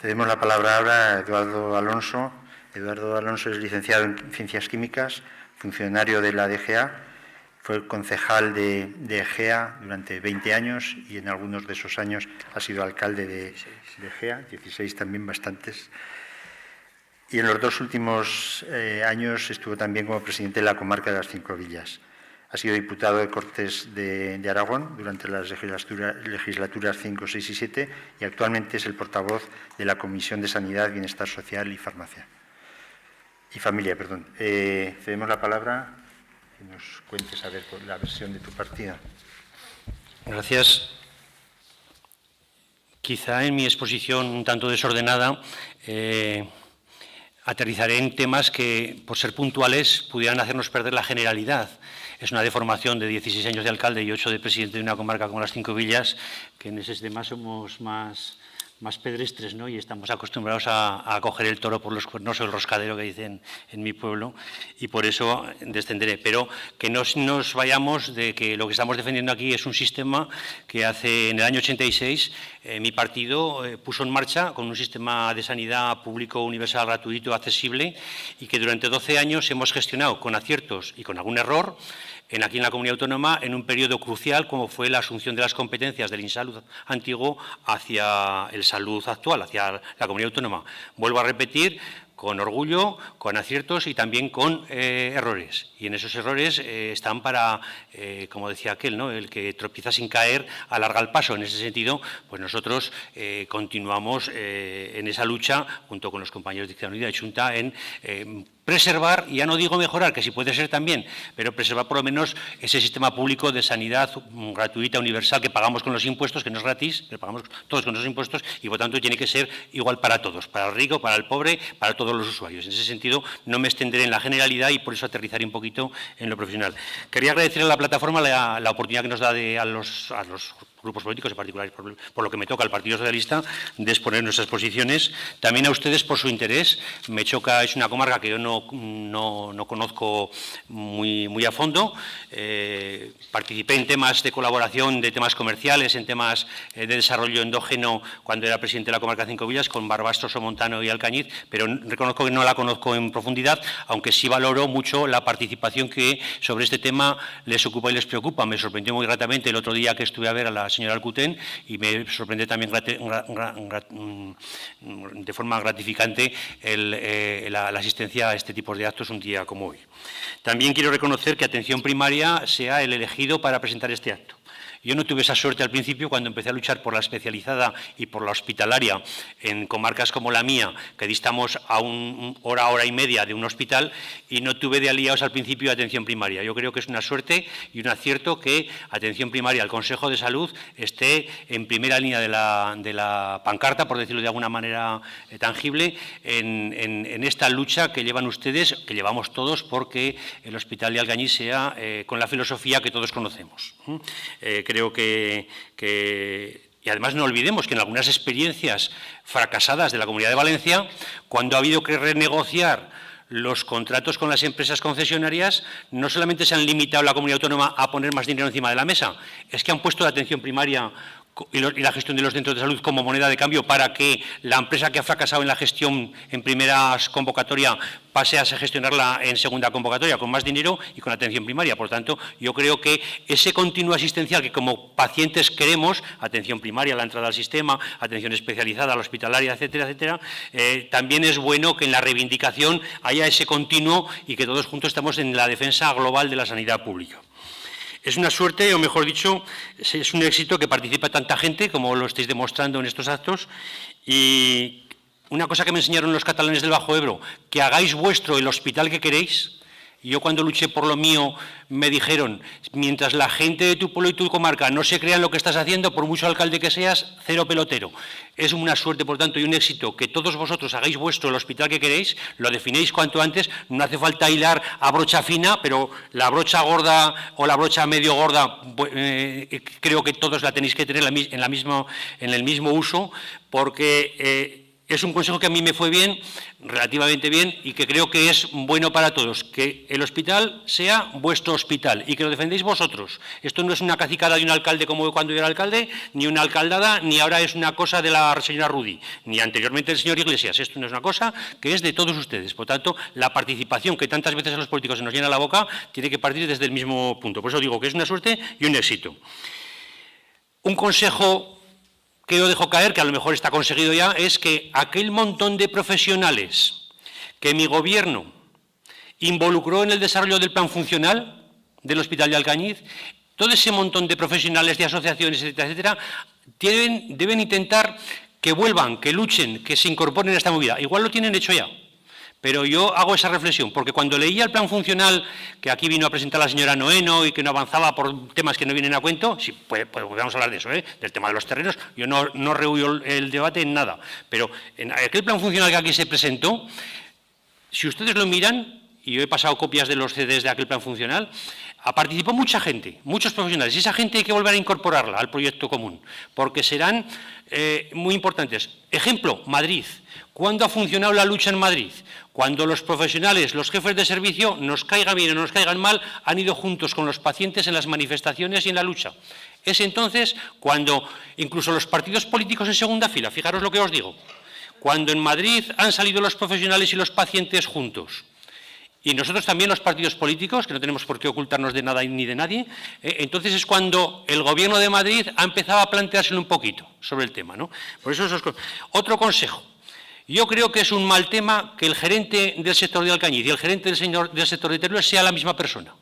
Cedemos la palabra ahora a Eduardo Alonso. Eduardo Alonso es licenciado en Ciencias Químicas, funcionario de la DGA, fue concejal de Egea durante 20 años y en algunos de esos años ha sido alcalde de Egea, 16 también, bastantes. Y en los dos últimos años estuvo también como presidente de la comarca de las Cinco Villas. Ha sido diputado de Cortes de Aragón durante las legislaturas 5, 6 y 7 y actualmente es el portavoz de la Comisión de Sanidad, Bienestar Social y Familia. Cedemos la palabra que nos cuentes a ver la versión de tu partido. Gracias. Quizá en mi exposición un tanto desordenada aterrizaré en temas que, por ser puntuales, pudieran hacernos perder la generalidad. Es una deformación de 16 años de alcalde y 8 de presidente de una comarca como las Cinco Villas, que en ese tema somos más pedestres, ¿no? Y estamos acostumbrados a coger el toro por los cuernos o el roscadero que dicen en mi pueblo, y por eso descenderé. Pero que no nos vayamos de que lo que estamos defendiendo aquí es un sistema que en el año 86 mi partido puso en marcha con un sistema de sanidad público, universal, gratuito, accesible, y que durante 12 años hemos gestionado con aciertos y con algún error aquí en la comunidad autónoma en un periodo crucial como fue la asunción de las competencias del INSalud antiguo hacia el Salud actual, hacia la comunidad autónoma. Vuelvo a repetir, con orgullo, con aciertos y también con errores. Y en esos errores están para, como decía aquel, ¿no? El que tropieza sin caer alarga el paso. En ese sentido, pues nosotros continuamos en esa lucha, junto con los compañeros de Izquierda Unida y Xunta, en preservar, y ya no digo mejorar, que sí puede ser también, pero preservar por lo menos ese sistema público de sanidad gratuita, universal, que pagamos con los impuestos, que no es gratis, que pagamos todos con los impuestos y por tanto tiene que ser igual para todos, para el rico, para el pobre, para todos los usuarios. En ese sentido no me extenderé en la generalidad y por eso aterrizaré un poquito en lo profesional. Quería agradecer a la plataforma la oportunidad que nos da a los grupos políticos, en particular por lo que me toca al Partido Socialista, de exponer nuestras posiciones. También a ustedes por su interés. Me choca, es una comarca que yo no conozco muy a fondo. Participé en temas de colaboración, de temas comerciales, en temas de desarrollo endógeno cuando era presidente de la comarca Cinco Villas, con Barbastro, Somontano y Alcañiz, pero reconozco que no la conozco en profundidad, aunque sí valoro mucho la participación que sobre este tema les ocupa y les preocupa. Me sorprendió muy gratamente el otro día que estuve a ver a la señora Alcutén y me sorprende también de forma gratificante la asistencia a este tipo de actos un día como hoy. También quiero reconocer que Atención Primaria sea el elegido para presentar este acto. Yo no tuve esa suerte al principio cuando empecé a luchar por la especializada y por la hospitalaria en comarcas como la mía, que distamos a hora y media de un hospital, y no tuve de aliados al principio de Atención Primaria. Yo creo que es una suerte y un acierto que Atención Primaria, el Consejo de Salud, esté en primera línea de la pancarta, por decirlo de alguna manera tangible, en esta lucha que llevan ustedes, que llevamos todos, porque el Hospital de Alcañiz sea con la filosofía que todos conocemos. Creo que y además no olvidemos que en algunas experiencias fracasadas de la Comunidad de Valencia, cuando ha habido que renegociar los contratos con las empresas concesionarias, no solamente se han limitado la comunidad autónoma a poner más dinero encima de la mesa, es que han puesto la atención primaria y la gestión de los centros de salud como moneda de cambio para que la empresa que ha fracasado en la gestión en primeras convocatoria pase a gestionarla en segunda convocatoria con más dinero y con atención primaria. Por tanto, yo creo que ese continuo asistencial que como pacientes queremos, atención primaria, la entrada al sistema, atención especializada, la hospitalaria, etcétera, etcétera, también es bueno que en la reivindicación haya ese continuo y que todos juntos estamos en la defensa global de la sanidad pública. Es una suerte, o mejor dicho, es un éxito que participa tanta gente, como lo estáis demostrando en estos actos, y una cosa que me enseñaron los catalanes del Bajo Ebro, que hagáis vuestro el hospital que queréis. Y yo cuando luché por lo mío me dijeron, mientras la gente de tu pueblo y tu comarca no se crean lo que estás haciendo, por mucho alcalde que seas, cero pelotero. Es una suerte, por tanto, y un éxito que todos vosotros hagáis vuestro el hospital que queréis, lo definéis cuanto antes, no hace falta hilar a brocha fina, pero la brocha gorda o la brocha medio gorda, creo que todos la tenéis que tener en el mismo uso, porque es un consejo que a mí me fue bien, relativamente bien, y que creo que es bueno para todos, que el hospital sea vuestro hospital y que lo defendéis vosotros. Esto no es una cacicada de un alcalde como cuando yo era alcalde, ni una alcaldada, ni ahora es una cosa de la señora Rudy, ni anteriormente del señor Iglesias. Esto no es una cosa que es de todos ustedes. Por tanto, la participación que tantas veces a los políticos se nos llena la boca tiene que partir desde el mismo punto. Por eso digo que es una suerte y un éxito. Un consejo que yo dejo caer, que a lo mejor está conseguido ya, es que aquel montón de profesionales que mi gobierno involucró en el desarrollo del plan funcional del Hospital de Alcañiz, todo ese montón de profesionales, de asociaciones, etcétera, etcétera, deben intentar que vuelvan, que luchen, que se incorporen a esta movida. Igual lo tienen hecho ya. Pero yo hago esa reflexión, porque cuando leía el plan funcional, que aquí vino a presentar la señora Noeno y que no avanzaba por temas que no vienen a cuento, sí, pues vamos a hablar de eso, del tema de los terrenos, yo no rehuyo el debate en nada, pero en aquel plan funcional que aquí se presentó, si ustedes lo miran, y yo he pasado copias de los CDs de aquel plan funcional, participó mucha gente, muchos profesionales, y esa gente hay que volver a incorporarla al proyecto común, porque serán muy importantes. Ejemplo, Madrid. ¿Cuándo ha funcionado la lucha en Madrid? Cuando los profesionales, los jefes de servicio, nos caigan bien o nos caigan mal, han ido juntos con los pacientes en las manifestaciones y en la lucha. Es entonces cuando incluso los partidos políticos en segunda fila, fijaros lo que os digo, cuando en Madrid han salido los profesionales y los pacientes juntos, y nosotros también los partidos políticos, que no tenemos por qué ocultarnos de nada ni de nadie, entonces es cuando el Gobierno de Madrid ha empezado a planteárselo un poquito sobre el tema, ¿no? Por eso otro consejo. Yo creo que es un mal tema que el gerente del sector de Alcañiz y el gerente del sector de Teruel sea la misma persona.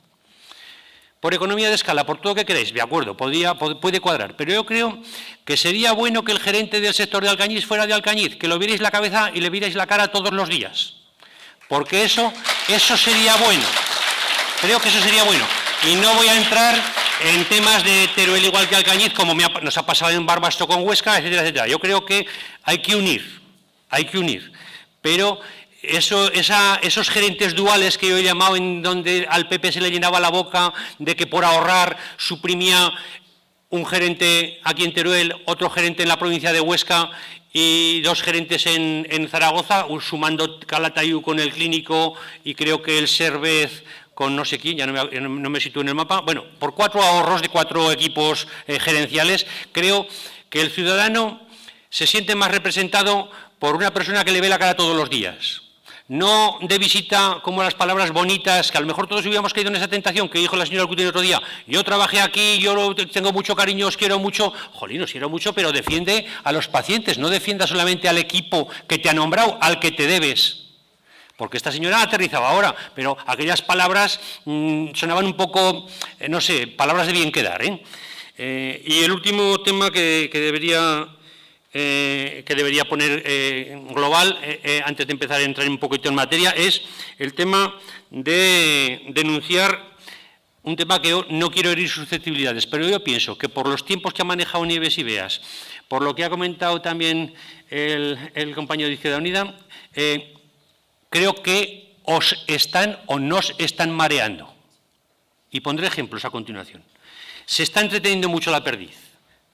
Por economía de escala, por todo lo que queráis, de acuerdo, puede cuadrar, pero yo creo que sería bueno que el gerente del sector de Alcañiz fuera de Alcañiz, que lo vierais la cabeza y le vierais la cara todos los días, porque eso sería bueno, creo que eso sería bueno. Y no voy a entrar en temas de Teruel igual que Alcañiz, como nos ha pasado en Barbastro con Huesca, etcétera, etcétera. Yo creo que hay que unir, pero esos gerentes duales que yo he llamado, en donde al PP se le llenaba la boca de que por ahorrar suprimía un gerente aquí en Teruel, otro gerente en la provincia de Huesca y dos gerentes en Zaragoza, sumando Calatayud con el clínico y creo que el Servez con no sé quién, ya no me sitúo en el mapa. Bueno, por 4 ahorros de 4 equipos gerenciales, creo que el ciudadano se siente más representado por una persona que le ve la cara todos los días. No de visita como las palabras bonitas, que a lo mejor todos hubiéramos caído en esa tentación que dijo la señora Alcuti el otro día. Yo trabajé aquí, yo tengo mucho cariño, os quiero mucho. Jolín, os quiero mucho, pero defiende a los pacientes, no defienda solamente al equipo que te ha nombrado, al que te debes. Porque esta señora aterrizaba ahora, pero aquellas palabras sonaban un poco, no sé, palabras de bien quedar. Y el último tema que debería poner global, antes de empezar a entrar un poquito en materia, es el tema de denunciar un tema que yo no quiero herir susceptibilidades, pero yo pienso que por los tiempos que ha manejado Nieves y Beas, por lo que ha comentado también el compañero de Izquierda Unida, creo que os están o nos están mareando. Y pondré ejemplos a continuación. Se está entreteniendo mucho la perdiz.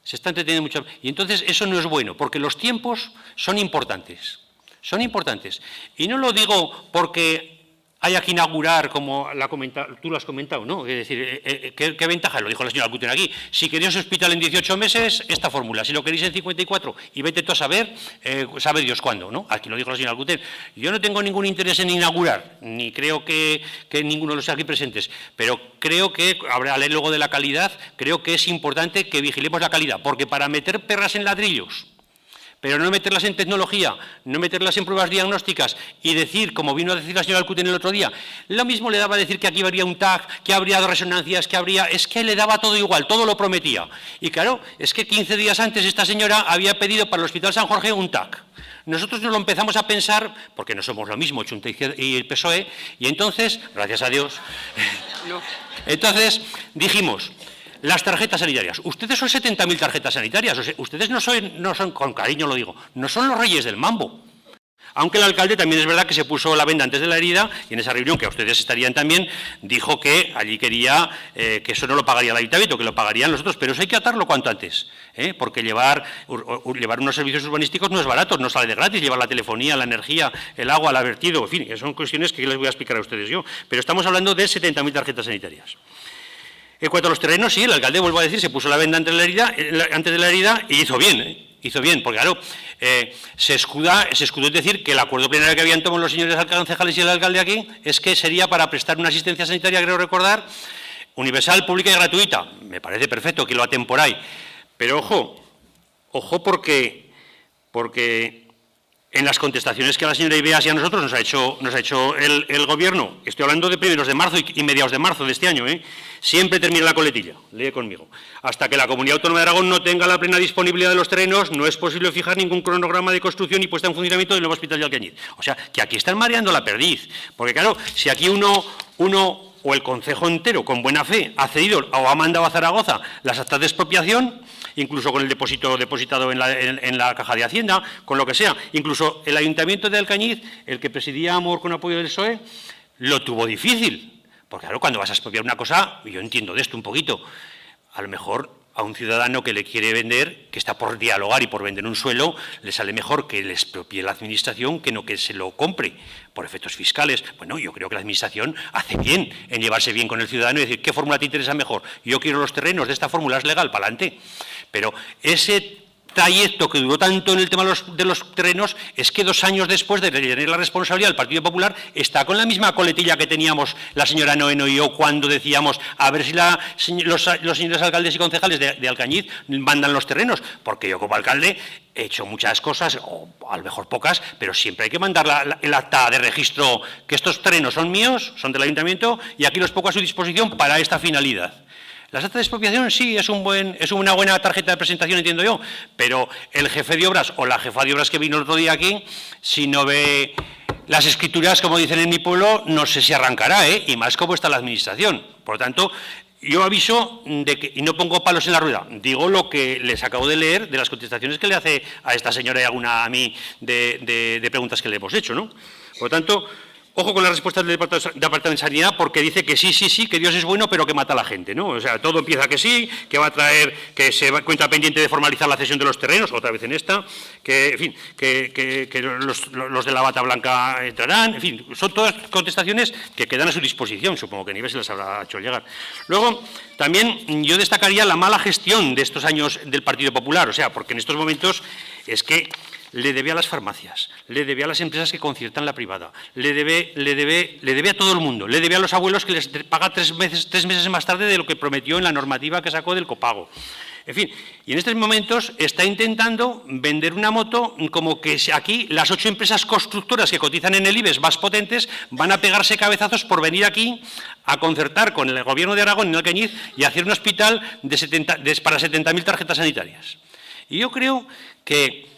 Se está entreteniendo mucho. Y entonces eso no es bueno, porque los tiempos son importantes. Son importantes. Y no lo digo porque haya que inaugurar, como tú lo has comentado, ¿no? Es decir, ¿qué ventaja? Lo dijo la señora Alcuten aquí. Si queréis hospital en 18 meses, esta fórmula. Si lo queréis en 54, y vete tú a saber, sabe Dios cuándo, ¿no? Aquí lo dijo la señora Alcuten. Yo no tengo ningún interés en inaugurar, ni creo que ninguno de los aquí presentes, pero creo que, habrá ley luego de la calidad, creo que es importante que vigilemos la calidad, porque para meter perras en ladrillos, pero no meterlas en tecnología, no meterlas en pruebas diagnósticas y decir, como vino a decir la señora Alcuten el otro día, lo mismo le daba a decir que aquí habría un TAC, que habría resonancias, que habría... Es que le daba todo igual, todo lo prometía. Y claro, es que 15 días antes esta señora había pedido para el Hospital San Jorge un TAC. Nosotros nos lo empezamos a pensar, porque no somos lo mismo, Chunta y el PSOE, y entonces, gracias a Dios, entonces dijimos... Las tarjetas sanitarias. Ustedes son 70.000 tarjetas sanitarias. O sea, ustedes no son, con cariño lo digo, no son los reyes del mambo. Aunque el alcalde también es verdad que se puso la venda antes de la herida y en esa reunión, que a ustedes estarían también, dijo que allí quería que eso no lo pagaría el ayuntamiento, que lo pagarían los otros, pero eso hay que atarlo cuanto antes, porque llevar unos servicios urbanísticos no es barato, no sale de gratis, llevar la telefonía, la energía, el agua, el vertido, en fin, son cuestiones que les voy a explicar a ustedes yo, pero estamos hablando de 70.000 tarjetas sanitarias. En cuanto a los terrenos, sí, el alcalde, vuelvo a decir, se puso la venda antes de la herida y hizo bien, hizo bien, porque claro, se escudó en decir que el acuerdo plenario que habían tomado los señores concejales y el alcalde aquí es que sería para prestar una asistencia sanitaria, creo recordar, universal, pública y gratuita. Me parece perfecto que lo atemporáis, pero ojo porque en las contestaciones que a la señora Ibeas y a nosotros nos ha hecho el Gobierno, estoy hablando de primeros de marzo y mediados de marzo de este año, siempre termina la coletilla, lee conmigo. Hasta que la Comunidad Autónoma de Aragón no tenga la plena disponibilidad de los terrenos, no es posible fijar ningún cronograma de construcción y puesta en funcionamiento del nuevo hospital de Alcañiz. O sea, que aquí están mareando la perdiz, porque claro, si aquí uno o el concejo entero, con buena fe, ha cedido o ha mandado a Zaragoza las actas de expropiación, incluso con el depósito depositado en la caja de Hacienda, con lo que sea. Incluso el Ayuntamiento de Alcañiz, el que presidía Amor con apoyo del PSOE, lo tuvo difícil. Porque claro, cuando vas a expropiar una cosa, yo entiendo de esto un poquito, a lo mejor a un ciudadano que le quiere vender, que está por dialogar y por vender un suelo, le sale mejor que le expropie la administración que no que se lo compre por efectos fiscales. Bueno, yo creo que la administración hace bien en llevarse bien con el ciudadano y decir, ¿qué fórmula te interesa mejor? Yo quiero los terrenos de esta fórmula, es legal, para adelante. Pero ese trayecto que duró tanto en el tema de los terrenos es que 2 años después de tener la responsabilidad del Partido Popular está con la misma coletilla que teníamos la señora Noeno y yo cuando decíamos a ver si los señores alcaldes y concejales de Alcañiz mandan los terrenos, porque yo como alcalde he hecho muchas cosas, o a lo mejor pocas, pero siempre hay que mandar el acta de registro que estos terrenos son míos, son del ayuntamiento y aquí los pongo a su disposición para esta finalidad. Las actas de expropiación sí es una buena tarjeta de presentación, entiendo yo, pero el jefe de obras o la jefa de obras que vino el otro día aquí, si no ve las escrituras, como dicen en mi pueblo, no sé si arrancará, y más como está la administración. Por lo tanto, yo aviso de que, y no pongo palos en la rueda, digo lo que les acabo de leer de las contestaciones que le hace a esta señora y alguna a mí de preguntas que le hemos hecho, ¿no? Por lo tanto, ojo con las respuestas del Departamento de Sanidad, porque dice que sí, que Dios es bueno, pero que mata a la gente, ¿no? O sea, todo empieza que sí, que va a traer, que se encuentra pendiente de formalizar la cesión de los terrenos, otra vez en esta, que, en fin, que los de la bata blanca entrarán, en fin, son todas contestaciones que quedan a su disposición, supongo que Nieves se las habrá hecho llegar. Luego, también yo destacaría la mala gestión de estos años del Partido Popular, o sea, porque en estos momentos es que le debe a las farmacias, le debe a las empresas que conciertan la privada, le debe a todo el mundo, le debe a los abuelos que les paga 3 meses más tarde de lo que prometió en la normativa que sacó del copago. En fin, y en estos momentos está intentando vender una moto como que aquí las 8 empresas constructoras que cotizan en el IBEX más potentes van a pegarse cabezazos por venir aquí a concertar con el Gobierno de Aragón en Alcañiz y hacer un hospital para 70.000 tarjetas sanitarias. Y yo creo que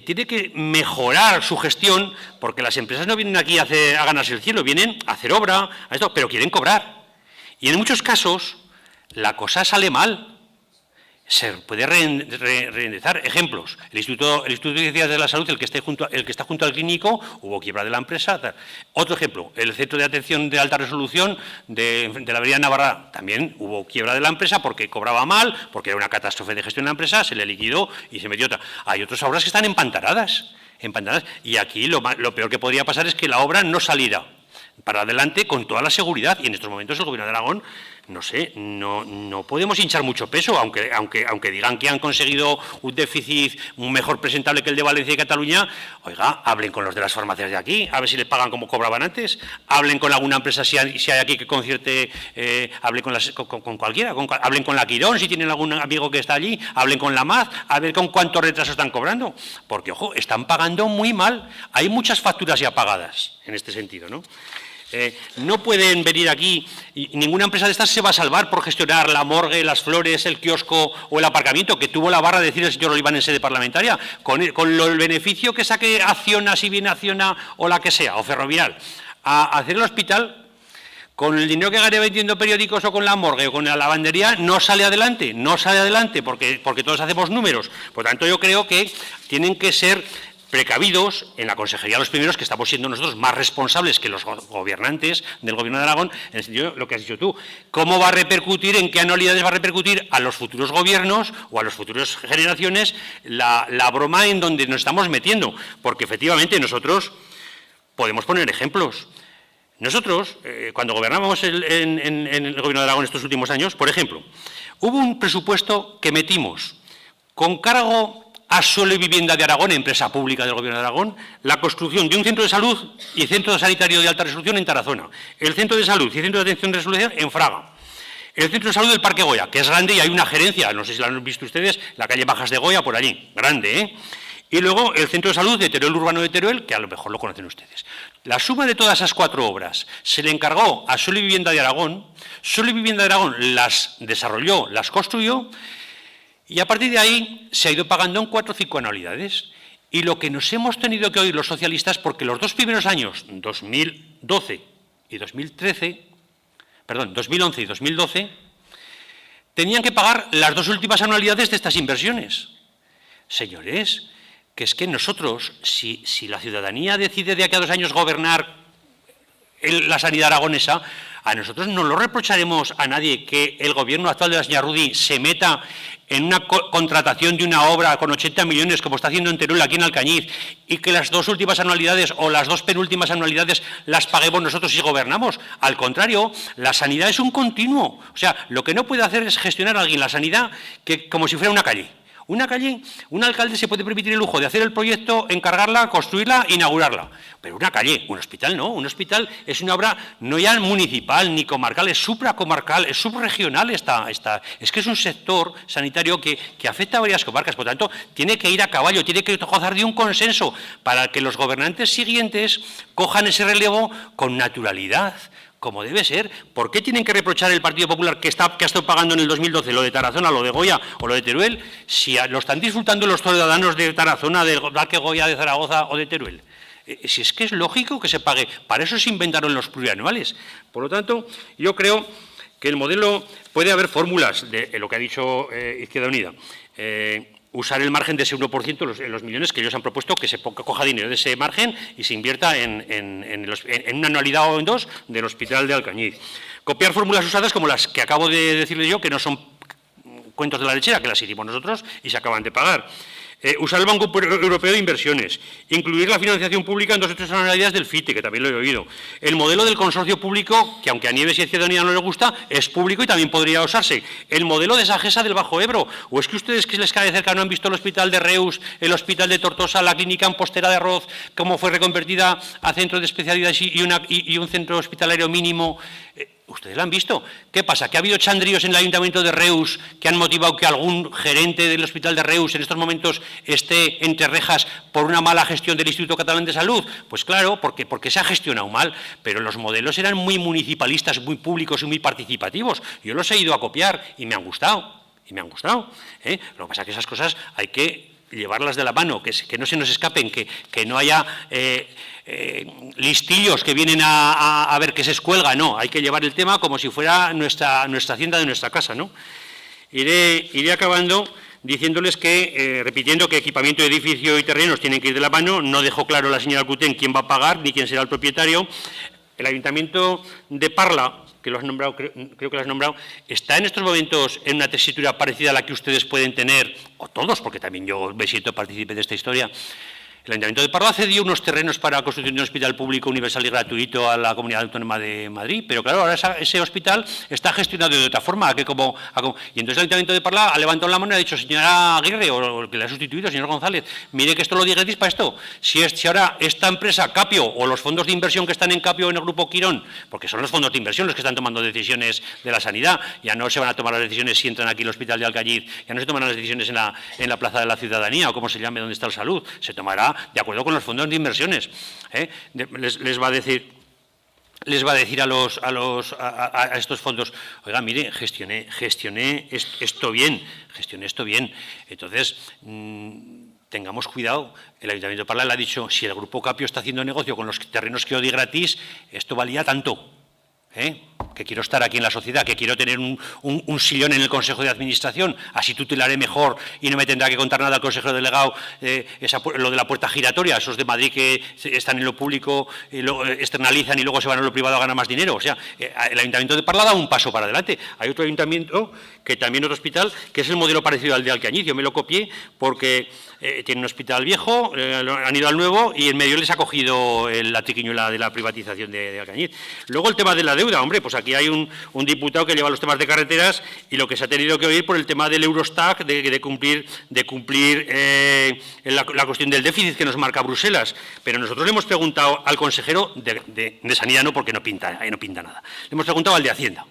tiene que mejorar su gestión, porque las empresas no vienen aquí a ganarse el cielo, vienen a hacer obra, pero quieren cobrar. Y en muchos casos la cosa sale mal. Se puede reindexar. Ejemplos, el Instituto de Ciencias de la Salud, el que está junto al clínico, hubo quiebra de la empresa. Otro ejemplo, el Centro de Atención de Alta Resolución de la Avenida Navarra, también hubo quiebra de la empresa porque cobraba mal, porque era una catástrofe de gestión de la empresa, se le liquidó y se metió otra. Hay otras obras que están empantanadas, y aquí lo peor que podría pasar es que la obra no saliera para adelante con toda la seguridad, y en estos momentos el Gobierno de Aragón, no sé, no podemos hinchar mucho peso, aunque digan que han conseguido un déficit mejor presentable que el de Valencia y Cataluña. Oiga, hablen con los de las farmacias de aquí, a ver si les pagan como cobraban antes, hablen con alguna empresa si hay aquí que concierte, hablen con cualquiera, hablen con la Quirón si tienen algún amigo que está allí, hablen con la MAZ, a ver con cuánto retraso están cobrando, porque, ojo, están pagando muy mal, hay muchas facturas ya pagadas en este sentido, ¿no? No pueden venir aquí y ninguna empresa de estas se va a salvar por gestionar la morgue, las flores, el kiosco o el aparcamiento, que tuvo la barra de decir el señor Oliván en sede parlamentaria, con el beneficio que saque Acciona, si viene Acciona o la que sea, o Ferrovial, a hacer el hospital. Con el dinero que gane vendiendo periódicos o con la morgue o con la lavandería no sale adelante porque todos hacemos números. Por tanto, yo creo que tienen que ser precavidos en la consejería los primeros, que estamos siendo nosotros más responsables que los gobernantes del Gobierno de Aragón, en el sentido de lo que has dicho tú. ¿Cómo va a repercutir, en qué anualidades va a repercutir a los futuros gobiernos o a las futuras generaciones la broma en donde nos estamos metiendo? Porque efectivamente nosotros podemos poner ejemplos. Nosotros, cuando gobernábamos en el Gobierno de Aragón estos últimos años, por ejemplo, hubo un presupuesto que metimos con cargo a Suelo y Vivienda de Aragón, empresa pública del Gobierno de Aragón, la construcción de un centro de salud y centro sanitario de alta resolución en Tarazona, el centro de salud y centro de atención de resolución en Fraga, el centro de salud del Parque Goya, que es grande y hay una gerencia, no sé si la han visto ustedes, la calle Bajas de Goya, por allí, grande, ¿eh? Y luego el centro de salud de Teruel Urbano de Teruel, que a lo mejor lo conocen ustedes. La suma de todas esas 4 obras se le encargó a Suelo y Vivienda de Aragón, Suelo y Vivienda de Aragón las desarrolló, las construyó, y a partir de ahí se ha ido pagando en 4 o 5 anualidades. Y lo que nos hemos tenido que oír los socialistas, porque los 2 primeros años, 2012 y 2013, perdón, 2011 y 2012, tenían que pagar las 2 últimas anualidades de estas inversiones. Señores, que es que nosotros, si la ciudadanía decide de aquí a 2 años gobernar la sanidad aragonesa, a nosotros no lo reprocharemos a nadie que el gobierno actual de la señora Rudy se meta en una contratación de una obra con 80 millones, como está haciendo en Teruel, aquí en Alcañiz, y que las 2 últimas anualidades o las 2 penúltimas anualidades las paguemos nosotros si gobernamos. Al contrario, la sanidad es un continuo. O sea, lo que no puede hacer es gestionar a alguien la sanidad como si fuera una calle. Una calle, un alcalde se puede permitir el lujo de hacer el proyecto, encargarla, construirla, inaugurarla. Pero una calle, un hospital no. Un hospital es una obra no ya municipal ni comarcal, es supracomarcal, es subregional. Es que es un sector sanitario que afecta a varias comarcas. Por lo tanto, tiene que ir a caballo, tiene que gozar de un consenso para que los gobernantes siguientes cojan ese relevo con naturalidad, como debe ser. ¿Por qué tienen que reprochar el Partido Popular que ha estado pagando en el 2012 lo de Tarazona, lo de Goya o lo de Teruel, si lo están disfrutando los ciudadanos de Tarazona, del Parque Goya, de Zaragoza o de Teruel? Si es que es lógico que se pague. Para eso se inventaron los plurianuales. Por lo tanto, yo creo que el modelo, puede haber fórmulas de lo que ha dicho Izquierda Unida. Usar el margen de ese 1%, los millones que ellos han propuesto, que se coja dinero de ese margen y se invierta en una anualidad o en 2 del Hospital de Alcañiz. Copiar fórmulas usadas como las que acabo de decirle yo, que no son cuentos de la lechera, que las hicimos nosotros y se acaban de pagar. Usar el Banco Europeo de Inversiones, incluir la financiación pública en 2 o 3 anualidades del FITE, que también lo he oído. El modelo del consorcio público, que aunque a Nieves y a Izquierda Unida no les gusta, es público y también podría usarse. El modelo de Sagesa del Bajo Ebro. ¿O es que ustedes, que les cae cerca, no han visto el hospital de Reus, el hospital de Tortosa, la clínica en Postera de Arroz, cómo fue reconvertida a centro de especialidades y un centro hospitalario mínimo? ¿Ustedes lo han visto? ¿Qué pasa? ¿Que ha habido chandríos en el Ayuntamiento de Reus que han motivado que algún gerente del Hospital de Reus en estos momentos esté entre rejas por una mala gestión del Instituto Catalán de Salud? Pues claro, porque se ha gestionado mal, pero los modelos eran muy municipalistas, muy públicos y muy participativos. Yo los he ido a copiar y me han gustado, Lo que pasa es que esas cosas hay que llevarlas de la mano, que no se nos escapen, que no haya listillos que vienen a ver qué se escuelga. No, hay que llevar el tema como si fuera nuestra hacienda de nuestra casa, ¿no? Iré acabando diciéndoles que, repitiendo que equipamiento de edificio y terrenos tienen que ir de la mano. No dejó claro la señora Alcutén quién va a pagar ni quién será el propietario. El Ayuntamiento de Parla, que lo has nombrado, creo que lo has nombrado, está en estos momentos en una tesitura parecida a la que ustedes pueden tener, o todos, porque también yo me siento partícipe de esta historia. El Ayuntamiento de Parla cedió unos terrenos para la construcción de un hospital público universal y gratuito a la Comunidad Autónoma de Madrid, pero claro, ahora ese hospital está gestionado de otra forma. Y entonces el Ayuntamiento de Parla ha levantado la mano y ha dicho: señora Aguirre, o el que le ha sustituido, señor González, mire que esto lo digáis para esto. Si ahora esta empresa, Capio, o los fondos de inversión que están en Capio en el Grupo Quirón, porque son los fondos de inversión los que están tomando decisiones de la sanidad, ya no se van a tomar las decisiones si entran aquí al Hospital de Alcañiz, ya no se toman las decisiones en la Plaza de la Ciudadanía, o como se llame, donde está el Salud, se tomará de acuerdo con los fondos de inversiones. Les va a decir a estos fondos: oiga, mire, gestioné esto bien. Entonces, tengamos cuidado. El Ayuntamiento de Parla le ha dicho: si el Grupo Capio está haciendo negocio con los terrenos que yo di gratis, esto valía tanto. que quiero estar aquí en la sociedad, que quiero tener un sillón en el Consejo de Administración, así tutelaré mejor y no me tendrá que contar nada al consejero delegado, lo de la puerta giratoria, esos de Madrid que están en lo público, lo externalizan y luego se van a lo privado a ganar más dinero. O sea, el Ayuntamiento de Parla da un paso para adelante. Hay otro ayuntamiento, que también otro hospital, que es el modelo parecido al de Alcañiz. Yo me lo copié porque tiene un hospital viejo, han ido al nuevo y en medio les ha cogido la triquiñuela de la privatización de Alcañiz. Luego el tema de la deuda, hombre, pues aquí hay un diputado que lleva los temas de carreteras y lo que se ha tenido que oír por el tema del Eurostat, de cumplir la cuestión del déficit que nos marca Bruselas. Pero nosotros le hemos preguntado al consejero de Sanidad, no, porque no pinta nada. Le hemos preguntado al de Hacienda.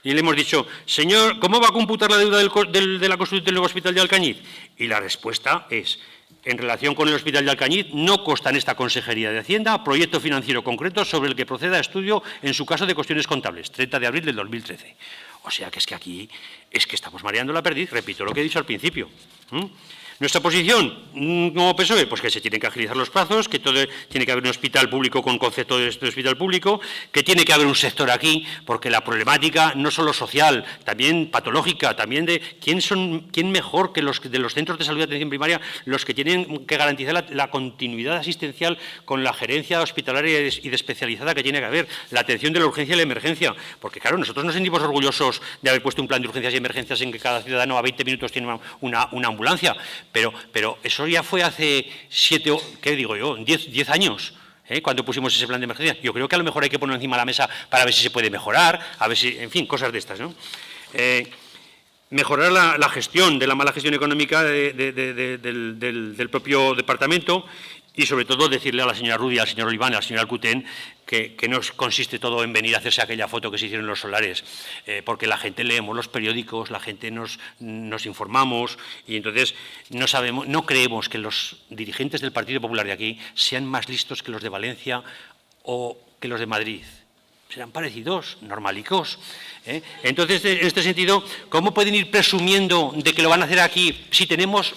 Y le hemos dicho, señor, ¿cómo va a computar la deuda de la construcción del nuevo hospital de Alcañiz? Y la respuesta es, en relación con el hospital de Alcañiz, no consta en esta Consejería de Hacienda proyecto financiero concreto sobre el que proceda a estudio en su caso de cuestiones contables, 30 de abril del 2013. O sea que es que aquí estamos mareando la perdiz, repito lo que he dicho al principio. Nuestra posición como PSOE, pues que se tienen que agilizar los plazos, que tiene que haber un hospital público con concepto de hospital público, que tiene que haber un sector aquí, porque la problemática no solo social, también patológica, también de quién mejor que los de los centros de salud de atención primaria, los que tienen que garantizar la continuidad asistencial con la gerencia hospitalaria y de especializada que tiene que haber, la atención de la urgencia y la emergencia, porque claro, nosotros nos sentimos orgullosos de haber puesto un plan de urgencias y emergencias en que cada ciudadano a 20 minutos tiene una ambulancia. Pero eso ya fue hace 10 años, cuando pusimos ese plan de emergencia. Yo creo que a lo mejor hay que ponerlo encima de la mesa para ver si se puede mejorar, a ver si, en fin, cosas de estas, ¿no? Mejorar la gestión, de la mala gestión económica del propio departamento y, sobre todo, decirle a la señora Rubia, al señor Oliván, a la señora Alcutén, que no consiste todo en venir a hacerse aquella foto que se hicieron en los solares, porque la gente leemos los periódicos, la gente nos informamos y entonces no creemos que los dirigentes del Partido Popular de aquí sean más listos que los de Valencia o que los de Madrid. Serán parecidos, normalicos. Entonces, en este sentido, ¿cómo pueden ir presumiendo de que lo van a hacer aquí si tenemos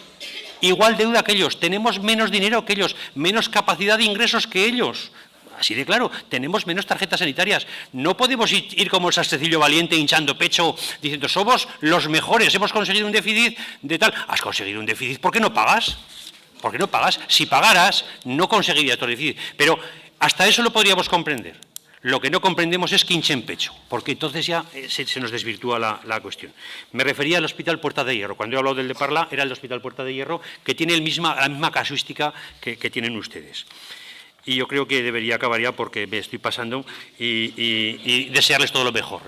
igual deuda que ellos, tenemos menos dinero que ellos, menos capacidad de ingresos que ellos? Así de claro, tenemos menos tarjetas sanitarias. No podemos ir como el Sastrecillo Valiente hinchando pecho diciendo somos los mejores, hemos conseguido un déficit de tal. ¿Has conseguido un déficit? ¿Por qué no pagas? ¿Por qué no pagas? Si pagaras, no conseguirías todo el déficit. Pero hasta eso lo podríamos comprender. Lo que no comprendemos es que hinchen pecho, porque entonces ya se nos desvirtúa la cuestión. Me refería al Hospital Puerta de Hierro. Cuando he hablado del de Parla, era el Hospital Puerta de Hierro, que tiene la misma casuística que tienen ustedes. Y yo creo que debería acabar ya porque me estoy pasando y desearles todo lo mejor,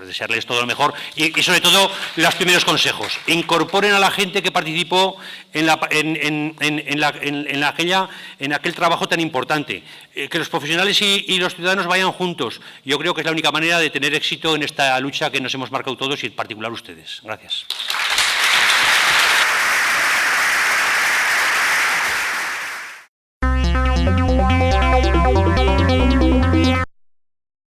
y sobre todo los primeros consejos. Incorporen a la gente que participó en aquel trabajo tan importante. Que los profesionales y los ciudadanos vayan juntos. Yo creo que es la única manera de tener éxito en esta lucha que nos hemos marcado todos y en particular ustedes. Gracias.